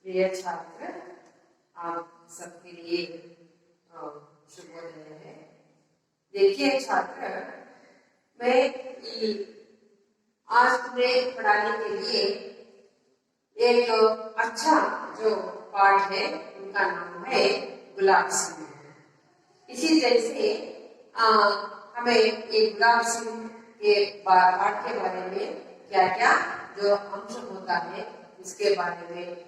प्रिय छात्र, आप सबके लिए शुभोदय है। देखिए छात्र, मैं आज तुम्हें पढ़ाने के लिए एक अच्छा जो पाठ है उनका नाम है गुलाब सिंह। इसी जैसे हमें एक गुलाब सिंह के पाठ के बारे में क्या क्या जो अंश होता है इसके बारे में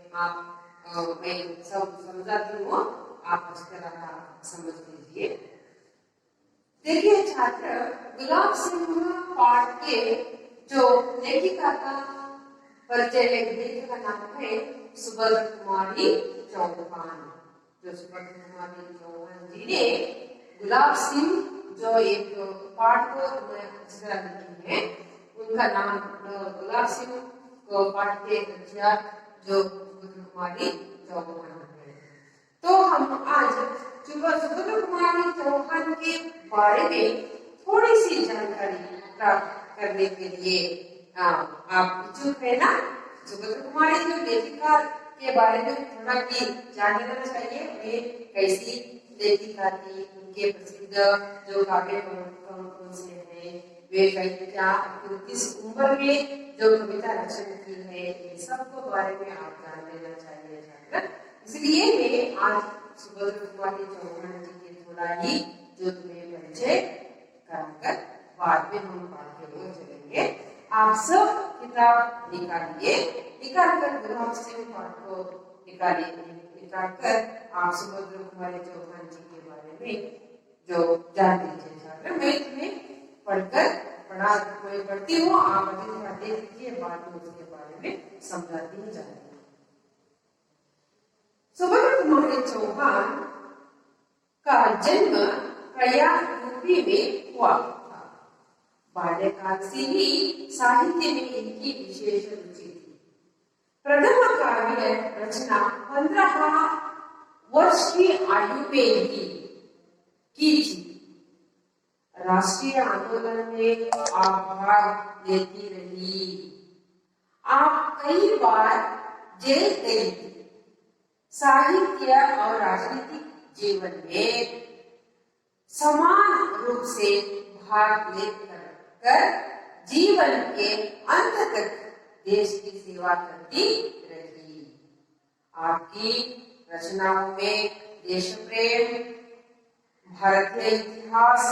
मैं सब समझाती हूँ, आप इस तरह समझ लीजिए। देखिए छात्र, गुलाब सिंह पाठ के जो लेखिका का परिचय लेखिका का नाम है सुभद्रा कुमारी चौहान। जो सुभद्रा कुमारी चौहान जी ने गुलाब सिंह जो एक पाठ को लिखी है, उनका नाम गुलाब सिंह को पाठ के रचना जो सुभद्रा कुमारी चौहान है। तो हम आज सुभद्रा कुमारी चौहान के बारे में थोड़ी सी जानकारी प्राप्त करने के लिए आप इच्छुक है ना? सुभद्रा कुमारी जो लेखिका के बारे में थोड़ा की जान लेना चाहिए। वे कैसी लेखिका थी, उनके प्रसिद्ध जो काव्य कौन से हैं, वे क्या किस उम्र में जो कविता रचना की है, ये सब को बारे में आप जान लेना चाहिए छात्र। इसलिए मैं आज सुभद्रा कुमारी चौहान जी के थोड़ा ही जो तुम्हें परिचय कराकर बाद में हम पाठ के ओर चलेंगे। आप सब किताब निकालिए, निकालकर गुलाब सिंह पाठ को निकालकर आप सुभद्रा कुमारी चौहान जी के बारे में जो जान लीजिए छात्र। मैं तुम्हें पढ़ती हूँ, आप अभी थोड़ा देख लीजिए, बाद में उसके बारे में समझाती हूँ जाएगी। सुभद्रा कुमारी चौहान का जन्म प्रयाग यूपी में हुआ था। बाल्यकाल से ही साहित्य में इनकी विशेष रुचि थी। प्रथम काव्य रचना 15 वर्ष की आयु में ही की थी। राष्ट्रीय आंदोलन में आप भाग लेती रही। आप कई बार जेल गई थी। साहित्य और राजनीतिक जीवन में समान रूप से भाग लेकर जीवन के अंत तक देश की सेवा करती रही। आपकी रचनाओं में देश प्रेम, भारतीय इतिहास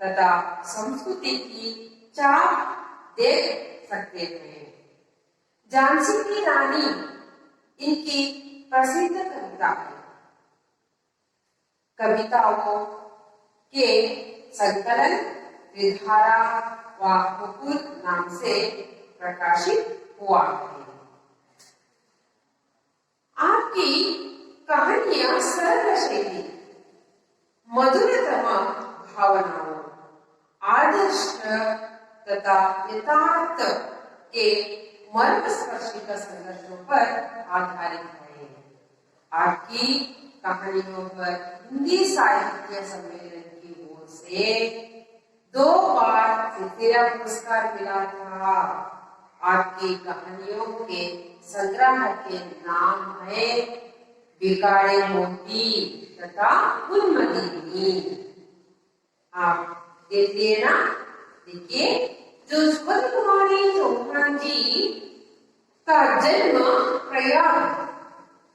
तथा संस्कृति की चाह देख सकते हैं। झांसी की रानी इनकी प्रसिद्ध कविता है। कविताओं के संकलन त्रिधारा व मुकुल नाम से प्रकाशित हुआ है। आपकी कहानियां सरल शैली, मधुरतम भावनाओं, आदर्श तथा यथार्थ के मर्मस्पर्शी संघर्षों पर आधारित है। आपकी कहानियों पर हिंदी साहित्य सम्मेलन की ओर से 2 बार फिल्मफेयर पुरस्कार मिला था। आपकी कहानियों के संग्रह के नाम है बिगाड़े मोती तथा उन्मदिनी। आप देखिए ना, देखिए जो सुभद्रा कुमारी चौहान जी का जन्म प्रयाग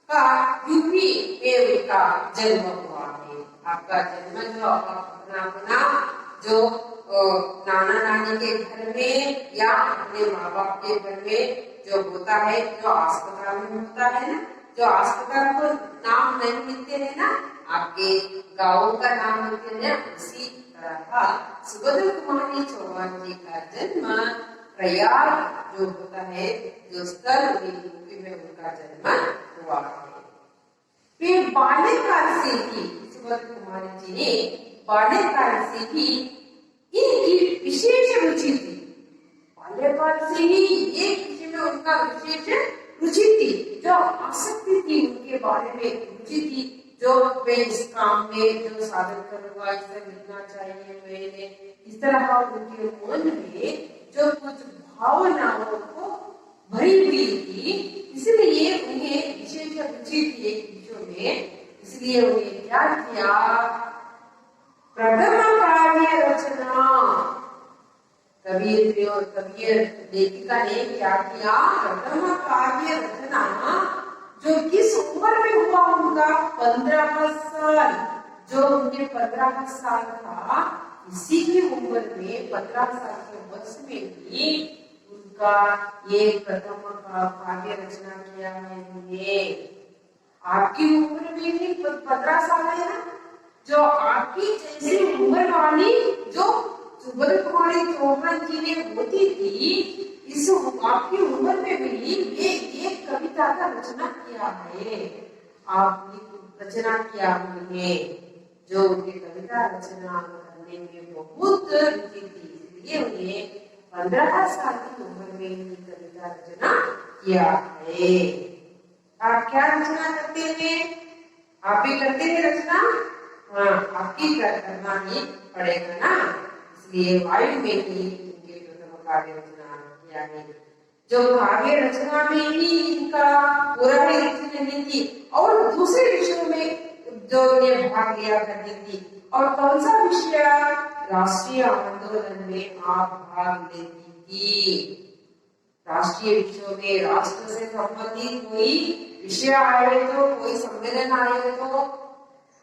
का यूपी में उनका जन्म हुआ है। आपका जन्म जो अपना जो नाना नानी के घर में या अपने माँ बाप के घर में जो होता है, जो अस्पताल में होता है ना, जो अस्पताल को नाम नहीं मिलते हैं ना, आपके गाँव का नाम मिलते हैं, उसी तरह सुभद्रा कुमारी चौहान जी का जन्म प्रयाग जो होता है, जो स्थल यूपी में उनका जन्म हुआ है। वे बाल्यकाल से ही सुभद्रा कुमारी जी ने बाल्यकाल से ही इनकी विशेष रुचि थी। बाल्यकाल से ही एक विषय में उनका विशेष रुचि थी, जो आसक्ति थी उनके बारे में रुचि थी, जो वे इस काम में जो साधन करूंगा, इस तरह लिखना चाहिए मैंने, इस तरह उनके मन में जो कुछ भावनाओं को भरी हुई थी, इसलिए उन्हें विशेष रुचि थी विषयों में, इसलिए उन्हें क्या किया, प्रथम काव्य रचना, कवि लेखिका ने क्या किया, प्रथम काव्य रचना जो किस उम्र में हुआ उनका, 15 साल, जो उनके 15 साल था, इसी की उम्र में 15 साल के वर्ष में भी उनका ये प्रथम काव्य रचना किया है उन्होंने। आपकी उम्र में भी 15 साल है ना, जो आपकी जैसी उम्र वाली जो सुब्रत कुमारी चौहान जी ने होती थी, इस आपकी उम्र में भी ये एक कविता का रचना किया है, आपने रचना किया उन्होंने, जो उनकी कविता रचना करने में बहुत रुचि थी, इसलिए उन्हें 15 साल की उम्र में ही कविता रचना किया है। आप क्या रचना करते हैं, आप भी करते हैं रचना, हाँ आपकी करना ही पड़ेगा ना, इसलिए वायु में ही उनके प्रथम काव्य रचना किया है। जो काव्य रचना में ही इनका पूरा ही रुचि नहीं थी, और दूसरे विषयों में जो ये भाग लिया करती थी, और कौन सा विषय, राष्ट्रीय आंदोलन में आप भाग लेती थी। राष्ट्रीय विषयों में राष्ट्र से संबंधित कोई विषय आए तो, कोई सम्मेलन आए तो,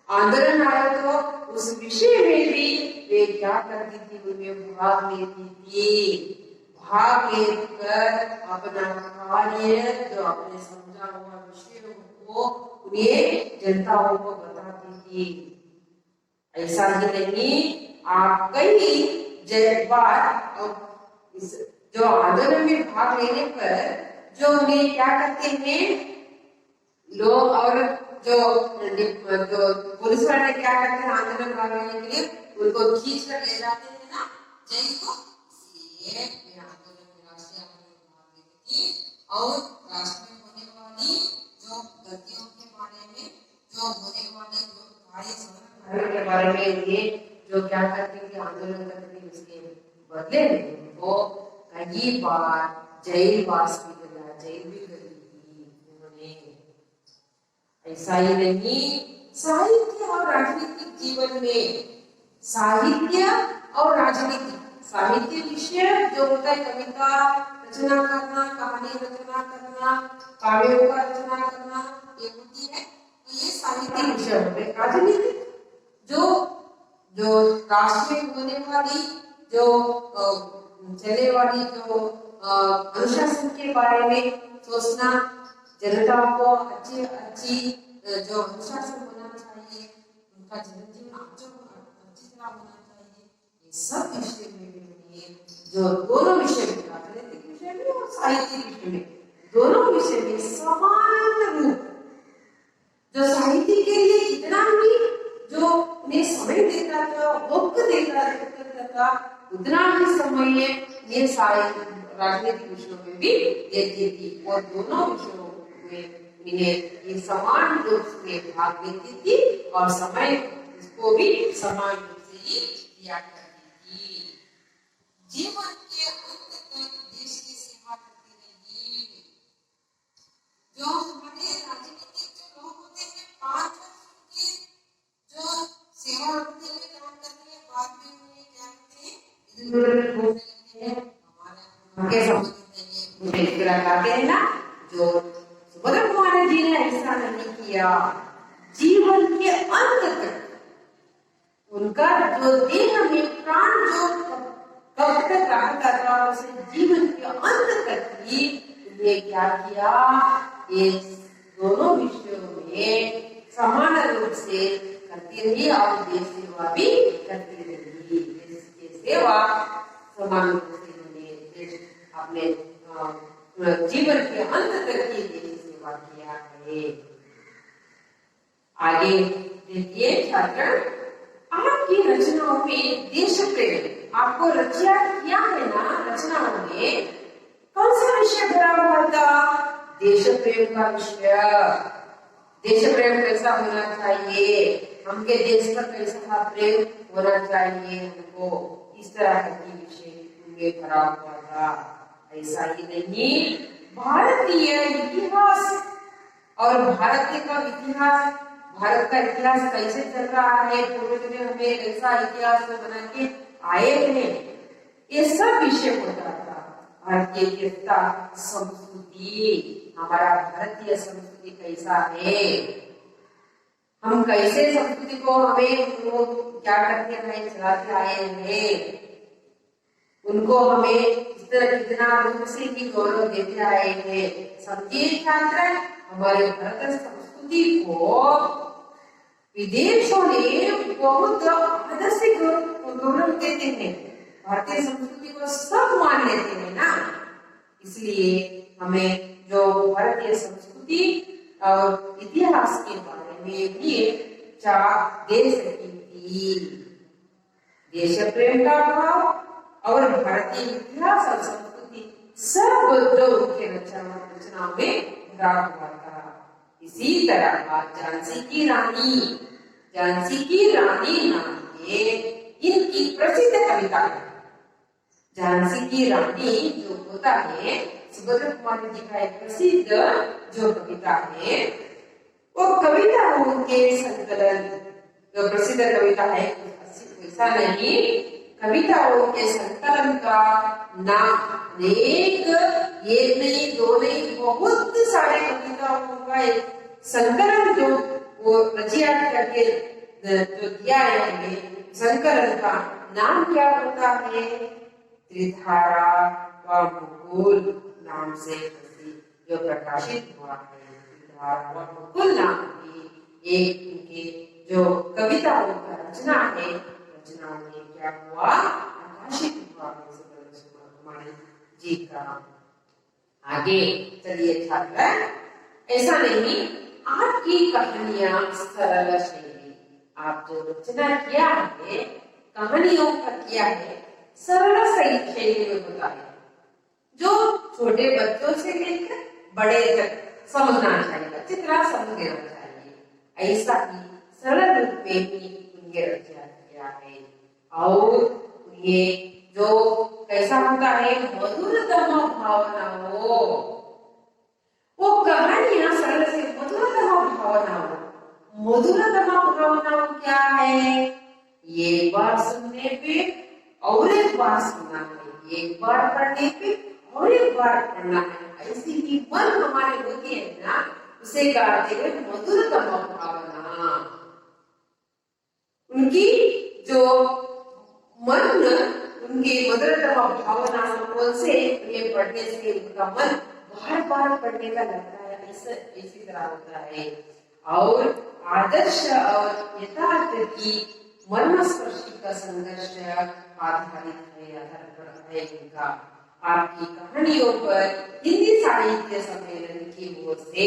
आंदोलन आए तो, उस विषय में भी वे क्या करती थी, उनमें भाग लेती थी। भाग लेकर अपना कार्य, जो आपने समझा हुआ विषय को उन्हें जनताओं को बताती थी। ऐसा ही नहीं, आप कई बार इस जो आंदोलन में भाग लेने पर जो उन्हें क्या करते हैं लोग, और जो पुलिस वाले क्या करते हैं आंदोलन भाग लेने के लिए, उनको खींच कर ले जाते हैं ना जेल को। इसलिए आंदोलन में, राष्ट्रीय आंदोलन में भाग लेती थी, और राष्ट्र में होने वाली जो गलतियों के बारे में, जो होने वाली जो कार्य के बारे में ये जो क्या करती थी, आंदोलन करती थी, इसके बदले में वो कई बार जेलवास भी गया, जेल भी गई थी उन्होंने। ऐसा ही नहीं, साहित्य और राजनीतिक जीवन में, साहित्य और राजनीति, साहित्य विषय जो होता है कविता रचना करना, कहानी रचना करना, काव्यों का रचना करना, ये होती है, तो ये साहित्य विषय होते हैं। राजनीतिक जो राष्ट्र में होने वाली, जो चलने वाली जो अनुशासन के बारे में सोचना, जनता को अच्छी जो अनुशासन होना चाहिए, उनका जनजीवन अच्छी तरह होना चाहिए, ये सब विषय में, जो दोनों विषय में, राजनीतिक विषय में और साहित्यिक विषय में, दोनों विषय में समान रूप, जो साहित्य के लिए इतना ही जो उन्हें समय देता था, वक्त देता था, उतना ही समय ये सारे राजनीतिक विषयों में भी देती थी, और दोनों विषयों में इन्हें ये समान रूप से भाग लेती थी, और समय इसको भी समान रूप से ही दिया करती थी। जीवन के अंत तक देश की सेवा करती रही। जो हमारे राजनीतिक जो लोग होते हैं, 5 वर्ष की जो सेवा करते हुए काम करते हैं, बाद में उन्हें क्या करते हैं, हैं ना, जो सुब्रत कुमारी जी ने ऐसा नहीं किया। जीवन के अंत तक उनका जो देह में प्राण जो कब तक रहा था, उसे जीवन के अंत तक ही उन्हें क्या किया, ये दोनों विषयों में समान रूप से करती रही, और देश सेवा भी करती रही। देश की सेवा समान रूप से अपने जीवन के अंत तक ही देश सेवा किया है। आगे देखिए छात्र, आपकी रचनाओं में देश प्रेम आपको रचना किया है ना, रचनाओं में कौन सा विषय भरा हुआ था, देश प्रेम का विषय। देश प्रेम कैसा होना चाहिए, हमके देश पर कैसा प्रेम होना चाहिए हमको, इस तरह के विषय उनमें भरा हुआ था। ऐसा ही नहीं, भारतीय इतिहास और भारत का इतिहास, भारत का इतिहास कैसे चल रहा है, पूर्वज ने हमें कैसा इतिहास बना के आए हैं, ये सब विषय होता था। भारतीय विविधता, संस्कृति, हमारा भारतीय संस्कृति कैसा है, हम कैसे संस्कृति को हमें क्या करते रहे, चलाते आए हैं, उनको हमें कितना रूप से भी गौरव देते आए हैं। समझिए छात्र, हमारे भारत संस्कृति को विदेशों ने बहुत आदर से गौरव देते हैं, भारतीय संस्कृति को सब मान लेते हैं ना। इसलिए हमें जो भारतीय संस्कृति और इतिहास के बारे में भी चाह दे सकी थी। देश प्रेम का भाव और भारतीय इतिहास और संस्कृति सब जो उनके रचना में भरा हुआ था। इसी तरह झांसी की रानी नाम के इनकी प्रसिद्ध कविता है। झांसी की रानी जो होता है, सुभद्रा कुमारी जी का एक प्रसिद्ध जो कविता है, वो कविता उनके संकलन, जो प्रसिद्ध कविता है, ऐसा नहीं, कविताओं के संकलन का नाम एक नहीं, दो नहीं, बहुत सारे कविताओं का एक संकलन जो वो रचिया करके जो दिया है हमें, संकलन का नाम क्या होता है? त्रिधारा व मुकुल नाम से जो प्रकाशित हुआ है। त्रिधारा व मुकुल नाम की एक उनके जो कविताओं का रचना है, रचना में क्या हुआ, प्रकाशित हुआ कुमारी जी का। आगे चलिए छात्र, ऐसा नहीं, आपकी कहानियां सरल शैली, आप जो रचना किया है, कहानियों का किया है, सरल शैली में होता है, जो छोटे बच्चों से लेकर बड़े तक समझना चाहिए, अच्छी तरह समझ लेना चाहिए। ऐसा ही सरल रूप में भी उनके रचना किया है। और ये जो कैसा होता है, मधुरतम भावनाओं, वो कहानियां सरल से मधुरतम भावनाओं, मधुरतम भावनाओं क्या है? एक बार सुनने पे और एक बार सुनना है, एक बार पढ़ने पे और एक बार पढ़ना है, ऐसी ही मन हमारे होती है ना, उसे कहते हैं मधुरतम भावना। उनकी जो मन, उनकी मधुरतम भावना से ये पढ़ने से उनका मन बार बार पढ़ने का लगता है, इसी तरह होता है। और आदर्श और यथार्थ की मर्मस्पर्शी का संघर्ष आधारित है, आधार पर है इनका। आपकी कहानियों पर हिंदी साहित्य सम्मेलन की ओर से,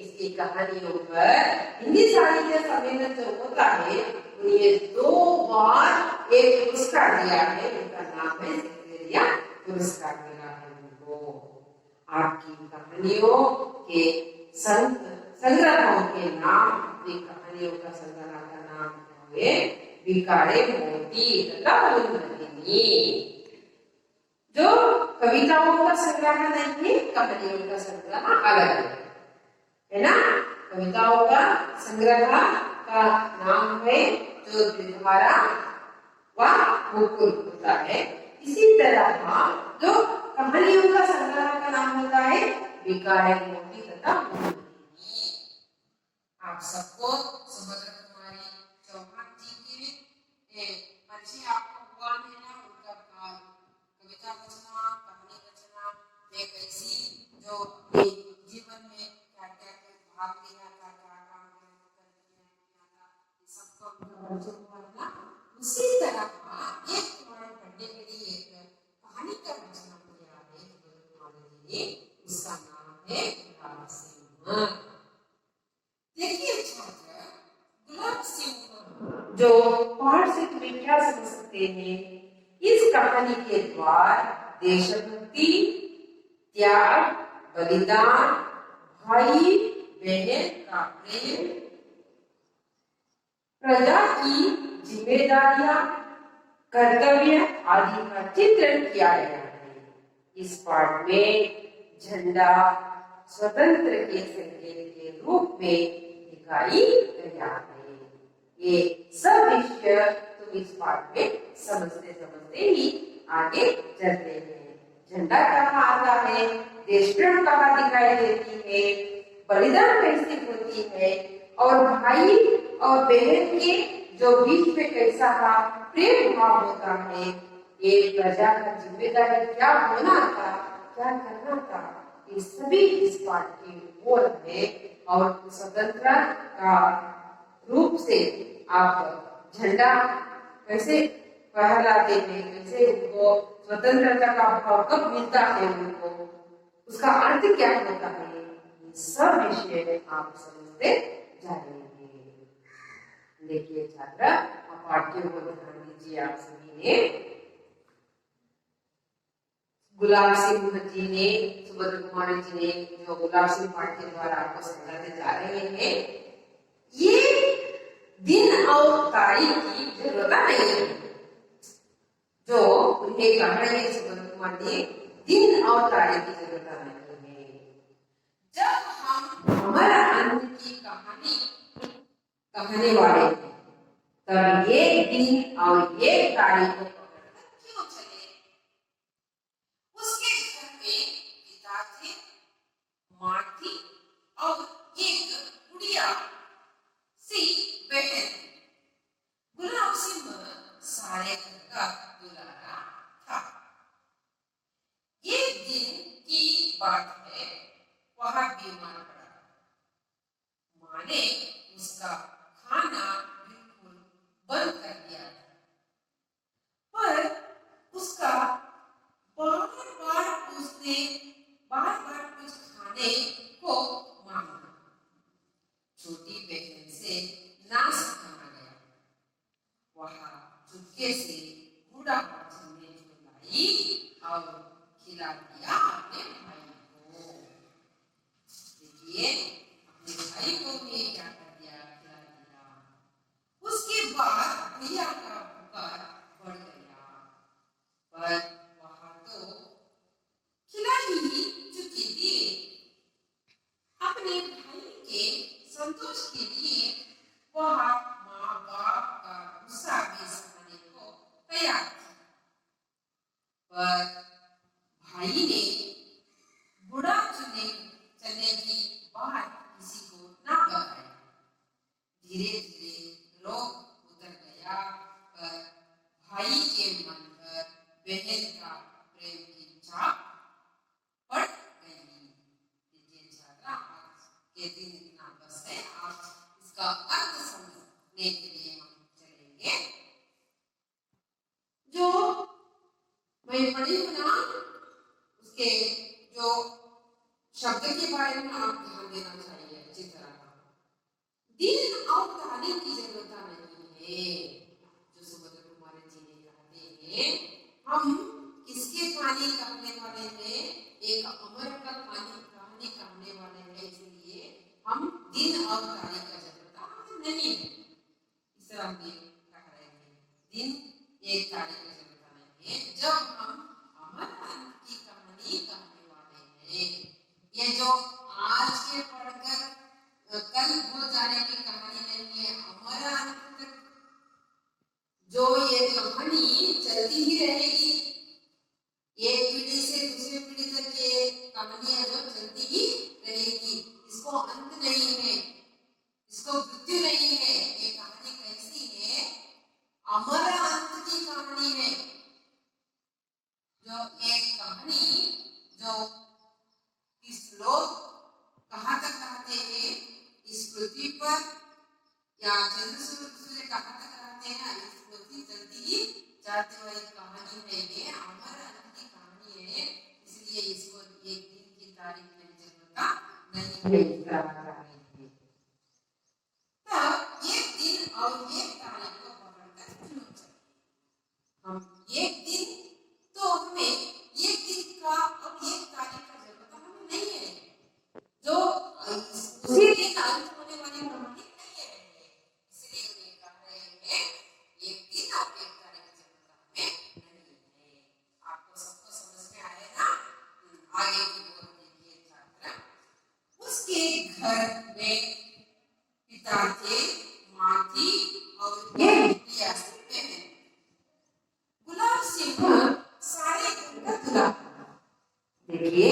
इसकी कहानियों पर हिंदी साहित्य सम्मेलन जो होता है, उन्हें 2 बार एक पुरस्कार दिया है, उनका नाम है सेक्रेरिया पुरस्कार मिला है उनको। आपकी कहानियों के संग्रहों के नाम, कहानियों का संग्रह का नाम है बिकारे मोती तथा उन्नतिनी। जो कविताओं का संग्रह नहीं है, कहानियों का संग्रह अलग है ना। कविताओं का संग्रह का नाम है जो त्रिधारा व मुकुल होता है। इसी तरह जो कहानियों का संग्रह का नाम होता है बिकारे मोती तथा उन्नतिनी। आप सबको सुभद्रा कुमारी चौहान जी के परिचय आपको हुआ है ना, उनका कविता रचना, कहानी रचना में कैसी जो जीवन में क्या क्या भाग लिया था, क्या काम किया था, सबको परिचय हुआ ना। उसी तरह एक पुराण पढ़ने के लिए एक कहानी का रचना किया है, उसका नाम है गुलाब सिंह। देखिए छात्र, गुलाब सिंह जो पाठ से तुम्हें क्या समझ सकते हैं, इस कहानी के द्वारा देशभक्ति, त्याग, बलिदान, भाई बहन का प्रेम, प्रजा की जिम्मेदारियां, कर्तव्य आदि का चित्रण किया गया है। इस पाठ में झंडा स्वतंत्र के संकेत के रूप में दिखाई गया है। ये सब विषय तुम इस पाठ में समझते समझते ही आगे चलते हैं। झंडा कहाँ आता है, देश प्रेम कहाँ दिखाई देती है, बलिदान कैसे होती है, और भाई और बहन के जो बीच में कैसा प्रेम भाव होता है, ये प्रजा का जिम्मेदारी क्या होना था, क्या करना था, ये सभी इस पाठ की ओर है। और स्वतंत्रता का रूप से आप झंडा कैसे फहराते हैं, कैसे उनको स्वतंत्रता का भाव कब मिलता है, उनको उसका अर्थ क्या होता है, ये सब विषय आप समझते जा रहे हैं। देखिए छात्र, पाठ के ऊपर ध्यान दीजिए। आप सभी ने गुलाब सिंह जी ने, सुभद्रा कुमारी जी ने जो गुलाब सिंह पाठ के द्वारा आपको समझाते जा रहे हैं, ये दिन और तारीख की जरूरत नहीं है। जो उन्हें कह रहे हैं सुभद्रा कुमार जी, दिन और तारीख की जरूरत नहीं है। जब हम हमारा अंत की कहानी कहने वाले हैं, तब ये दिन और ये तारीख को क्यों चले? उसके घर में पिता थे, माँ थी और एक गुड़िया सी बहन। गुलाब सिंह सारे घर का दुलारा था। एक दिन की बात है, वह बीमार पड़ा। माँ ने उसका खाना बिल्कुल बंद कर दिया, पर उसका बार-बार उसने बार-बार कुछ खाने को मांगा। छोटी बहन से नाश कहा गया। वह चुपके से बूढ़ा बाजी ने लाई और खिला दिया अपने भाई को। देखिए, अपने भाई को भी क्या कर दिया, खिला दिया। उसके बाद भैया का पुकार बढ़ गया, पर वह तो खिला ही चुकी थी। अपने भाई के संतोष के लिए वह माँ बाप का गुस्सा भी सहने को तैयार थी, पर भाई ने बुरा चलने की बात किसी को ना बताई। धीरे धीरे रोग उतर गया, पर भाई के मन पर बहन का प्रेम की छाप पड़ गई। देखिए छात्रा, आज के दिन इतना बस है। आज इसका अर्थ समझने के लिए हम चलेंगे। जो मैं पढ़ी हूँ ना, उसके जो शब्द के बारे में आप ध्यान देना चाहिए अच्छी तरह। दिन और तारीख की जरूरत नहीं है। जो सुभद्रा कुमारी जी ने कहते हैं, हम किसके कहानी कहने वाले हैं? एक अमर का कहानी कहने वाले हैं, इसलिए हम दिन और तारीख का जरूरत नहीं है। इस तरह हम कह रहे हैं, दिन एक तारीख का जरूरत नहीं है। जब हम अमर की कहानी कहने वाले हैं, ये जो आज के पढ़कर कल हो जाने की कहानी नहीं है, हमारा अंत तक जो ये कहानी चलती ही रहेगी। एक पीढ़ी से दूसरी पीढ़ी तक ये कहानियां जो चलती ही रहेगी, इसको अंत नहीं है, इसको मृत्यु नहीं है। ये कहानी कैसी है? हमारा अंत की कहानी है। जो एक कहानी जो इस लोग कहाँ तक कहते हैं, इस पृथ्वी पर या चंद्र सूर्य कहाँ तक रहते हैं, इस पृथ्वी चलती ही जाती हुई कहानी है। ये अमर अंत की कहानी है, इसलिए इसको एक दिन की तारीख में जरूरत नहीं है। तब एक दिन और एक तारीख को पकड़कर क्यों चले? हम एक दिन तो हमें एक दिन का और एक तारीख का जरूरत हमें नहीं है। जो उसी दिन अंत होने वाली कहानी नहीं है, इसलिए वे कह रहे हैं एक दिन और एक तारीख की जरूरत हमें नहीं है। आपको सबको समझ में आए ना? आगे की ओर देखिए छात्र। उसके घर घर में पिता थे, माँ थी और ये बिटिया से बहन। गुलाब सिंह सारे घर का दूल्हा। देखिए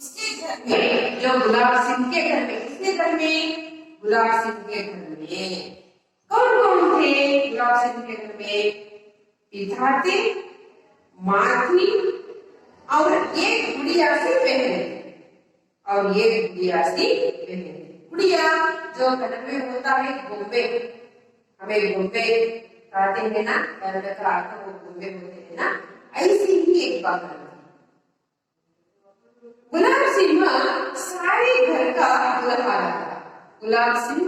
उसके घर में, जो गुलाब सिंह के घर में, किसके घर में? गुलाब सिंह के घर में कौन कौन थे? गुलाब सिंह के घर में पिता थे, माँ थी और एक गुड़िया सी बहन, और ये गुड़िया सी बहन। गुड़िया जो कन्नड़ में होता है गोंबे, हमें गोंबे कहते हैं ना, कन्नड़ का अर्थ वो गोंबे होते हैं ना, ऐसी ही एक बात है। गुलाब सिंह सारे घर का दूल्हा था। गुलाब सिंह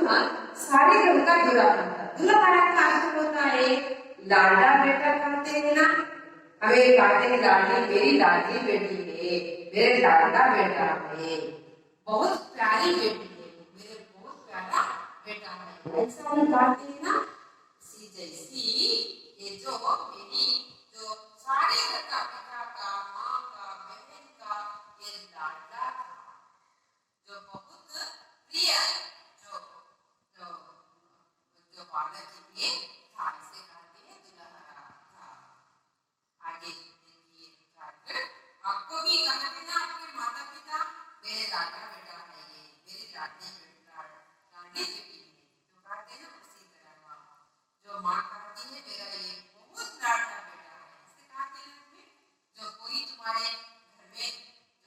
सारे घर का दूल्हा था। दूल्हा का अर्थ होता है लाडला बेटा, कहते हैं ना, हमें कहते हैं लाडली, मेरी लाडली बेटी है, मेरे लाडला बेटा है, बहुत प्यारी बेटी है, मेरे बहुत प्यारा बेटा है, ऐसा हम कहते हैं ना। इसी जैसी ये जो मेरी जो सारे घर का, पिता का, माँ का, बहन का ये लाडला था, जो बहुत प्रिय, जो जो जो बालक के लिए था, इसे कहते हैं दुल्हरा था। आगे देखिए, आपको भी कहना है ना आपके माता पिता, मेरे लाडला बेटा है ये, मेरी लाडली बेटा, लाडली बेटी है, जो कहते हैं उसी तरह जो माँ कहती है मेरा ये बहुत लाडला बेटा है, इसे कहते हैं। जो कोई तुम्हारे घर में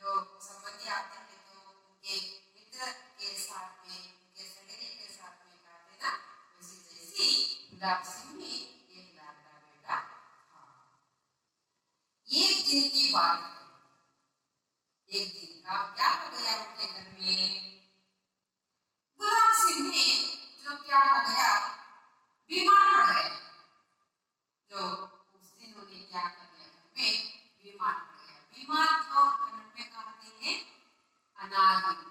जो संबंधी आते हैं तो उनके मित्र के साथ में, उनके सहेली के साथ में कहते हैं ना, उसी जैसी गुलाब सिंह में एक लाडला बेटा था। एक दिन की बात है, एक दिन का क्या हो गया उनके घर में? गुलाब सिंह ने जो क्या हो गया, बीमार पड़ गए। जो उस दिन उन्हें क्या कर दिया, घर में बीमार पड़ गया। बीमार जो कन्नड़ में कहते हैं अनारोग्य,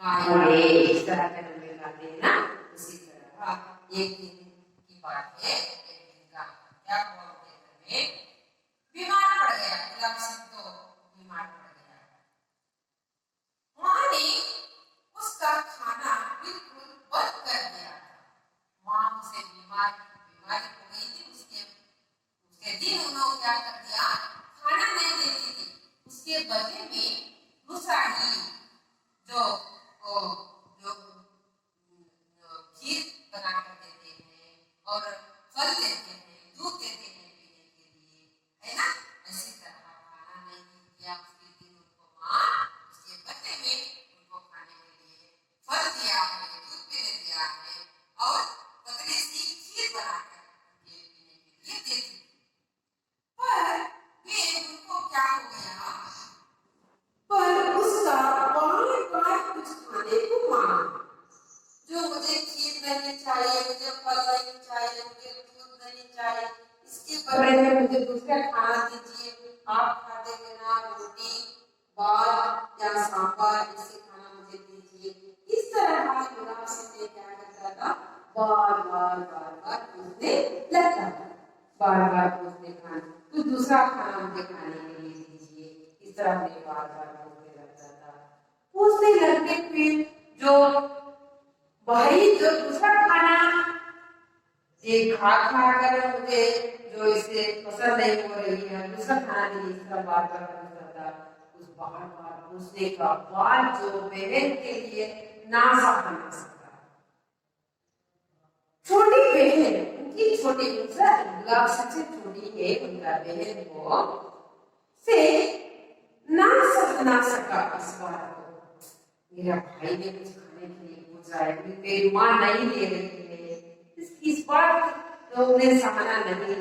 कायले, इस तरह कन्नड़ में कहते हैं ना, उसी तरह एक दिन की बात है। एक दिन का क्या हुआ उनके घर में, बीमार पड़ गया गुलाब सिंह, तो बीमार पड़ गया। माँ ने उसका खाना बिल्कुल बंद कर दिया। माँ उसे बीमारी हो गई थी, उसके दिन उन्होंने क्या कर दिया, खाना नहीं देती थी, उसके बदले में मुसाही जो खीर बना कर देते हैं और फल देते हैं, दूध देते हैं पीने के लिए, है ना। इसी तरह खाना नहीं दिया उसके दिन उनको माँ, उसके बदले में उनको खाने के लिए फल दिया है, दूध पीने दिया है और पतली सी खीर बनाकर उनके पीने के लिए देती थी। पर वे उनको क्या हो गया, पर उसका बार-बार कुछ खाने को मांगा, जो मुझे खीर नहीं चाहिए, मुझे फल नहीं चाहिए, मुझे दूध नहीं चाहिए, इसके बदले में मुझे दूसरा खाना दीजिए, आप खाते हैं ना रोटी, दाल या सांभर, ऐसे खाना मुझे दीजिए। इस तरह गुलाब सिंह क्या करता था, बार बार पूछने लगता था, बार पूछने खाना, तो दूसरा खाना मुझे खाने के लिए दीजिए, इस तरह मैं बार पूछने लगता था। पूछने लगने फिर जो भाई जो दूसरा खाना ये खा कर मुझे जो इसे पसंद नहीं हो रही है, दूसरा खाना नहीं, इस तरह बार पूछता था। उस बार पूछने का बाद जो बहन के लिए ना सकता, छोटी बहन, उनकी छोटी गुलाब सबसे छोटी है, उनका बहन को से ना सका इस बात को, मेरा भाई ने कुछ खाने के लिए पूछा है, मेरी माँ नहीं दे रही है, इस बात तो उन्हें सहना नहीं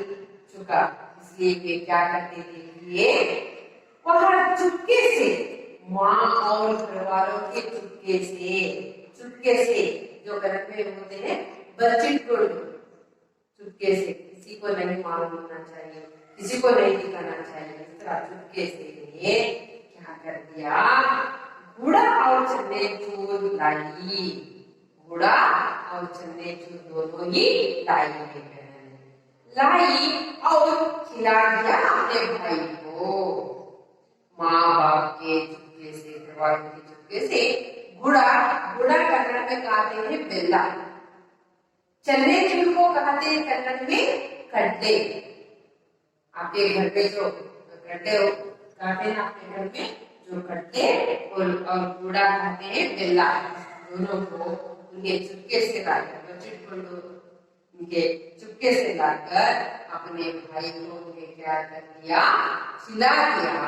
चुका, इसलिए वे क्या करते थे, ये वहां चुपके से, माँ और घर वालों के चुपके से जो घर में होते हैं बच्चे टोल, चुपके से, किसी को नहीं मालूम होना चाहिए, किसी को नहीं दिखाना चाहिए, इस तरह चुपके से ये क्या कर दिया, घोड़ा और चन्नेचूर लाई, घोड़ा और चन्नेचूर दोनों ही लाई और खिला दिया अपने भाई को। माँ बाप के चुपके से, घर वालों के चुपके से गुड़ा गुड़ा कन्नड़ में कहते हैं बेल्ला। चने को कहते हैं कन्नड़ में कड्डे। आपके घर पे जो कड्डे कहते हैं, आपके घर में जो कड्डे और गुड़ा कहते हैं बेल्ला, दोनों को उनके चुपके से लाकर उनके चुपके से लाकर अपने भाई को उन्हें क्या कर दिया, खिला दिया।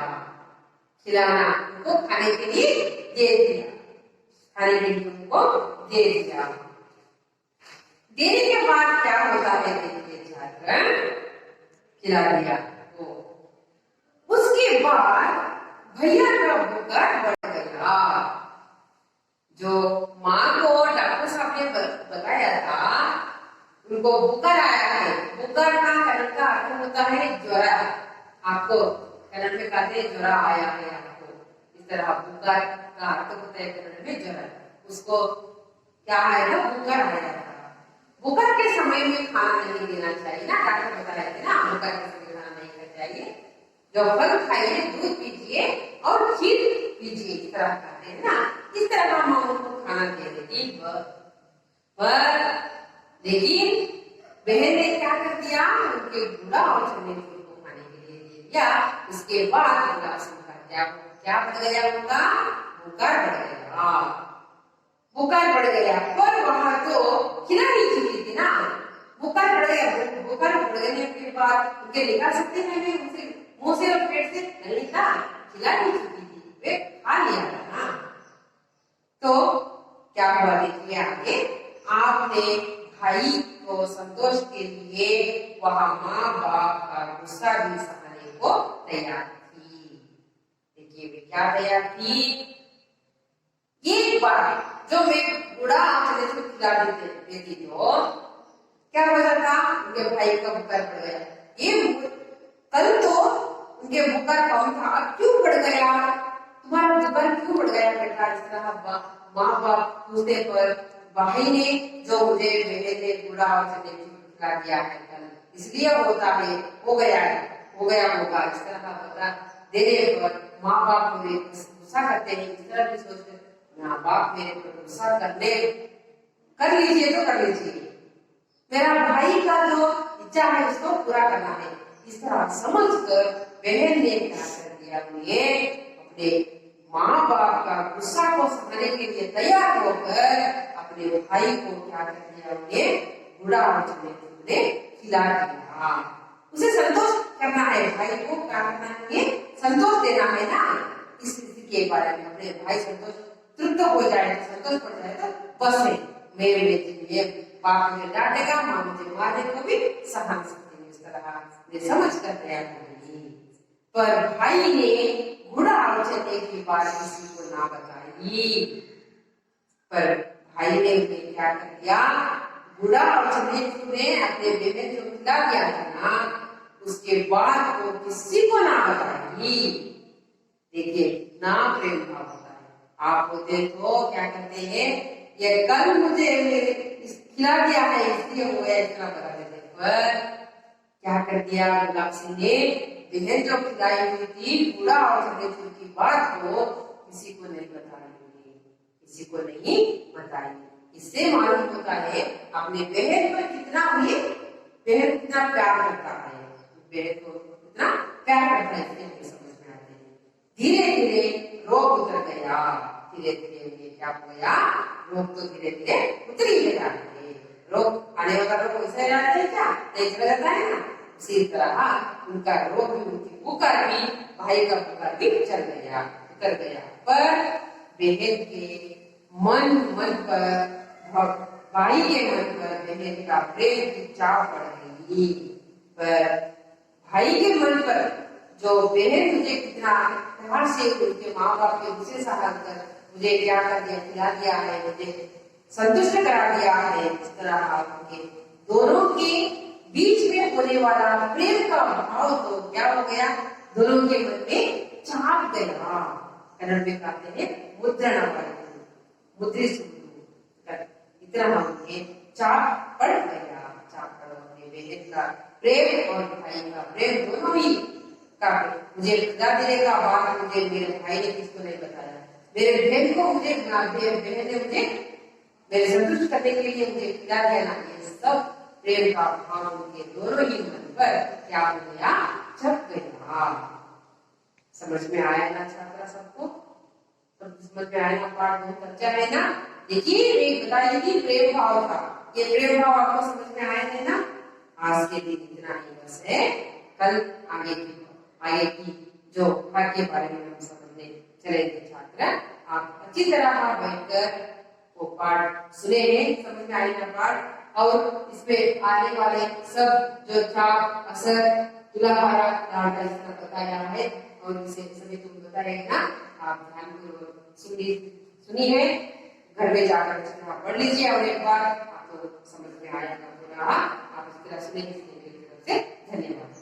खिलाना उनको खाने के लिए दे दिया, खाने के लिए उनको दे दिया। देने के बाद क्या होता है देखिए छात्र, खिला दिया तो उसके बाद भैया का बुखार बढ़ गया। जो माँ को डॉक्टर साहब ने बताया था, उनको बुखार आया है। बुखार का कन्नड़ का अर्थ होता है ज्वर। आपको कन्नड़ में कहते हैं ज्वर आया है आपको, इस तरह बुखार का अर्थ होता है कन्नड़ में ज्वर। उसको क्या है ना, बुखार आया था। बुखार के समय में खाना नहीं देना चाहिए ना, डॉक्टर बता रहे थे ना, बुखार के समय खाना नहीं करना चाहिए। जो फल खाइए, दूध पीजिए और खीर पीजिए, इस तरह कहते हैं ना। इस तरह का माँ उनको खाना दे देती। पर लेकिन बहन ने क्या कर दिया, उनके गुड़ा और चने को खाने के लिए दे दिया। उसके बाद उनका क्या बढ़ गया, उनका बुखार बढ़ गया। बुखार बढ़ गया, पर वहां तो खिला नहीं चुकी थी ना। बुखार बढ़ गया, बुखार बढ़ने के बाद उनके निकाल सकते हैं मुंह से और पेट से नहीं था, खिला नहीं चुकी थी, वे खा लिया था ना। तो क्या हुआ देखिए आगे, आपने भाई को संतोष के लिए वहां माँ बाप का गुस्सा भी सहने को तैयार थी। देखिए वे क्या तैयार थी। एक बार जो मैं गुड़ा चने को खिला देती तो क्या हो जाता, उनके भाई का बुखार बढ़ गया। ये कल तो उनके बुखार कम था, अब क्यों बढ़ गया, तुम्हारा बुखार क्यों बढ़ गया बेटा? इस तरह माँ बाप पूछने पर भाई ने जो मुझे बहन ने गुड़ा और चने खिला दिया है कल, इसलिए होता है, हो गया होगा। इस तरह का बता देने पर माँ बाप मुझे गुस्सा करते हैं। इस तरह भी सोचते माँ बाप मेरे पर गुस्सा कर लीजिए तो कर लीजिए, मेरा भाई का जो इच्छा है उसको पूरा करना है। इस तरह समझकर बहन ने क्या कर दिया, उन्हें अपने माँ बाप का गुस्सा को सहने के लिए तैयार होकर अपने भाई को क्या कर दिया, उन्हें गुड़ा और चने खिला दिया। उसे संतोष करना है, भाई को क्या करना है, संतोष देना है ना। इस स्थिति के बारे में अपने भाई संतोष तृप्त हो जाए, संतोष पड़ जाए तो बस है, मेरे बाप मुझे डांटेगा, माँ मुझे मारने को भी सहन सकती है। इस तरह समझ कर तैयार होगी। पर भाई ने गुड़ा और चने की बात किसी को ना बताई। पर भाई ने उन्हें क्या कर दिया, गुड़ा और चने अपने बहन को खिला दिया था ना, उसके बाद वो किसी को ना बताई। देखिए ना प्रेम भाव होता है। आप होते तो क्या करते हैं, ये कल मुझे खिला दिया है इसलिए हो गया, इतना बता देते। पर क्या कर दिया, गुलाब सिंह ने बहन जो खिलाई हुई थी गुड़ा और चने की बात को किसी को नहीं बताई। इससे मालूम होता है अपने बहन पर कितना प्यार करता है, बहन को कितना प्यार करता है, इसलिए हमें समझ में आते हैं। धीरे धीरे रोग उतर गया, धीरे धीरे क्या हो गया, रोग तो धीरे धीरे उतर ही गया। रोग आने वाला रोग वैसे रहता है क्या, नहीं चला जाता है ना। उसी तरह उनका रोग भी, उनकी बुखार भी, भाई का बुखार भी उतर गया। पर बहन के मन पर, भाई के मन पर बहन का प्रेम की चाव पड़ गई। पर भाई के मन पर जो बहन मुझे कितना प्यार से उनके माँ बाप के गुस्से सहन कर मुझे क्या कर दिया, खिला दिया है, मुझे संतुष्ट करा दिया है, इस तरह आपके दोनों के बीच में होने वाला प्रेम का भाव तो क्या हो गया, दोनों के मन में चाप गया। कन्नड़ में कहते हैं मुद्रण, मुद्रित इतना हमने चाप पड़ गया। चाप पड़ अपने बहन का प्रेम और भाई का प्रेम दोनों ही का मुझे खिला देने का बात मुझे मेरे भाई ने किसको नहीं बताया, मेरे बहन को मुझे बहन ने मुझे मेरे संतुष्ट करने के लिए मुझे क्या कहना, ये सब प्रेम का भाव उनके दोनों ही मन पर क्या हो गया, छप गया। समझ में आया ना छात्रा सबको? सब समझ में आया ना? पाठ बहुत अच्छा है ना? देखिए एक बताइए कि प्रेम भाव था, ये प्रेम भाव आपको समझ में आया है ना? आज के दिन इतना ही बस है। कल आगे की जो पाठ के बारे में हम समझने चलेंगे। छात्र आप अच्छी तरह बैठकर वो पाठ सुने हैं, समझ में आई ना पाठ? और इसमें आने वाले सब जो छाप असर तुलाभारा का इसका बताया है और इसे सभी तुम बताएंगे ना? आप ध्यानपूर्वक सुनी है, घर में जाकर पढ़ लीजिए और एक बार आपको समझ में आएगा। आप इस तरह सुनेंगे। धन्यवाद।